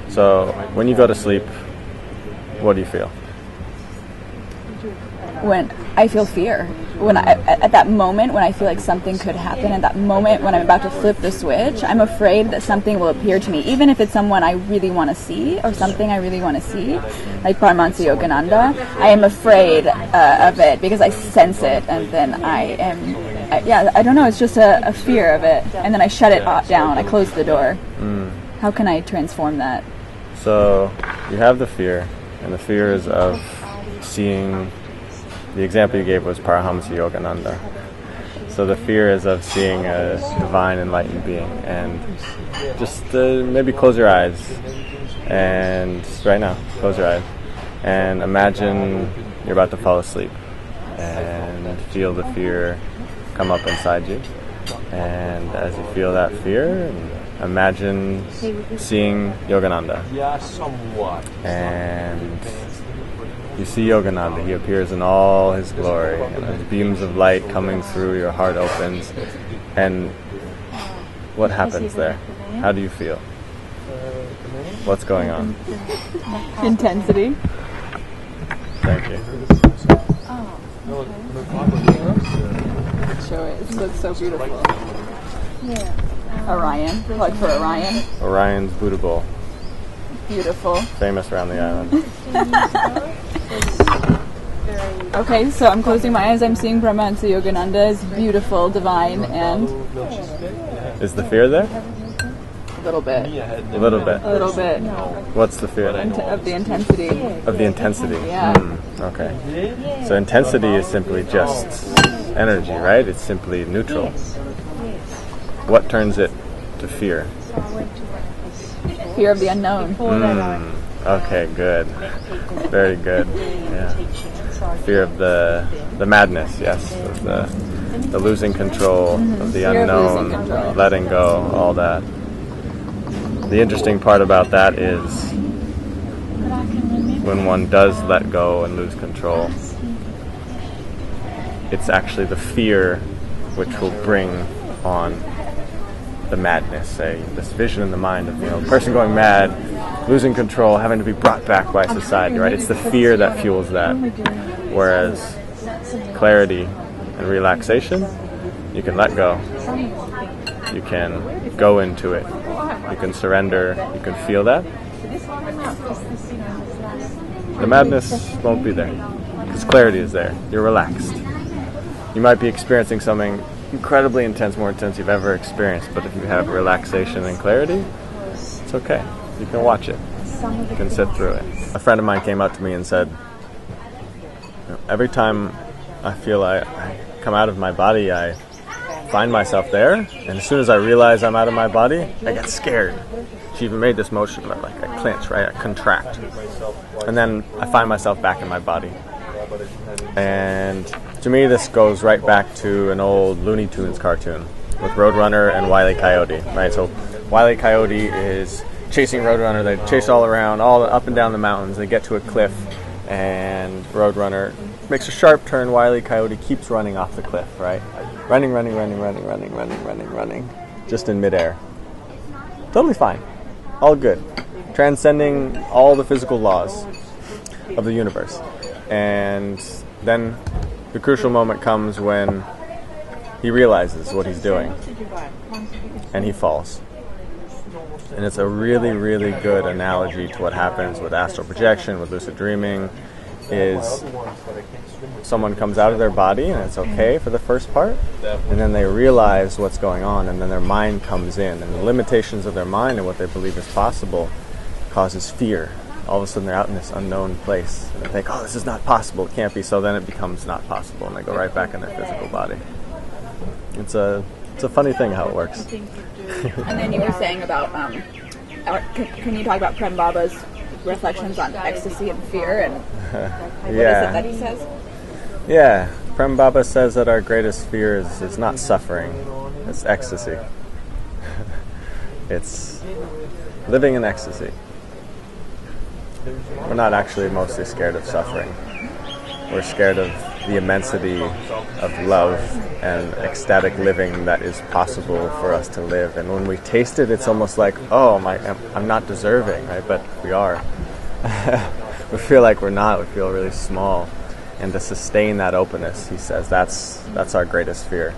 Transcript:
So when you go to sleep, what do you feel? When I feel fear, at that moment when I feel like something could happen, at that moment when I'm about to flip the switch, I'm afraid that something will appear to me, even if it's someone I really want to see or something I really want to see, like Paramahansa Yogananda. I am afraid of it because I sense it, and then I don't know, it's just a fear of it, and then I shut it down, I close the door. How can I transform that? So you have the fear, and the fear is of seeing. The example you gave was Paramahansa Yogananda. So the fear is of seeing a divine enlightened being. And just maybe close your eyes. And right now, close your eyes. And imagine you're about to fall asleep. And feel the fear come up inside you. And as you feel that fear, imagine seeing Yogananda. And you see Yogananda. He appears in all his glory, and as beams of light coming through, your heart opens. And what happens there? How do you feel? What's going on? Intensity. Thank you. Show it. It looks so beautiful. Orion. Plug for Orion. Orion's Buddha bowl. Beautiful. Famous around the island. Okay, so I'm closing my eyes. I'm seeing Paramahansa Yogananda as beautiful, divine, and... Is the fear there? A little bit. A little bit. A little bit. What's the fear? Of the intensity. Of the intensity. Yeah. Okay. So intensity is simply just energy, right? It's simply neutral. What turns it to fear? Fear of the unknown. Okay, good. Very good. Yeah. Fear of the madness, yes. Of the losing control, of the unknown, letting go, all that. The interesting part about that is when one does let go and lose control, it's actually the fear which will bring on the madness, say, this vision in the mind of, a person going mad, losing control, having to be brought back by society, right? It's the fear that fuels that. Whereas clarity and relaxation, you can let go. You can go into it. You can surrender. You can feel that. The madness won't be there because clarity is there. You're relaxed. You might be experiencing something incredibly intense, more intense you've ever experienced, but if you have relaxation and clarity, it's okay. You can watch it. You can sit through it. A friend of mine came up to me and said, every time I feel I come out of my body, I find myself there, and as soon as I realize I'm out of my body, I get scared. She even made this motion, like I clench, right? I contract. And then I find myself back in my body. And to me, this goes right back to an old Looney Tunes cartoon with Roadrunner and Wile E. Coyote, right? So Wile E. Coyote is chasing Roadrunner. They chase all around, all up and down the mountains. They get to a cliff, and Roadrunner makes a sharp turn. Wile E. Coyote keeps running off the cliff, right? Running, just in midair. Totally fine. All good. Transcending all the physical laws of the universe. And then the crucial moment comes when he realizes what he's doing. And he falls. And it's a really, really good analogy to what happens with astral projection, with lucid dreaming, is someone comes out of their body and it's okay for the first part, and then they realize what's going on, and then their mind comes in, and the limitations of their mind and what they believe is possible causes fear. All of a sudden they're out in this unknown place, and they think, oh, this is not possible, it can't be, so then it becomes not possible, and they go right back in their physical body. It's a funny thing how it works. And then you were saying about, can you talk about Prem Baba's reflections on ecstasy and fear, and what is it that he says? Yeah, Prem Baba says that our greatest fear is not suffering, it's ecstasy. It's living in ecstasy. We're not actually mostly scared of suffering. We're scared of the immensity of love and ecstatic living that is possible for us to live. And when we taste it, it's almost like, oh, I'm not deserving, right? But we are. We feel like we're not. We feel really small. And to sustain that openness, he says, that's our greatest fear.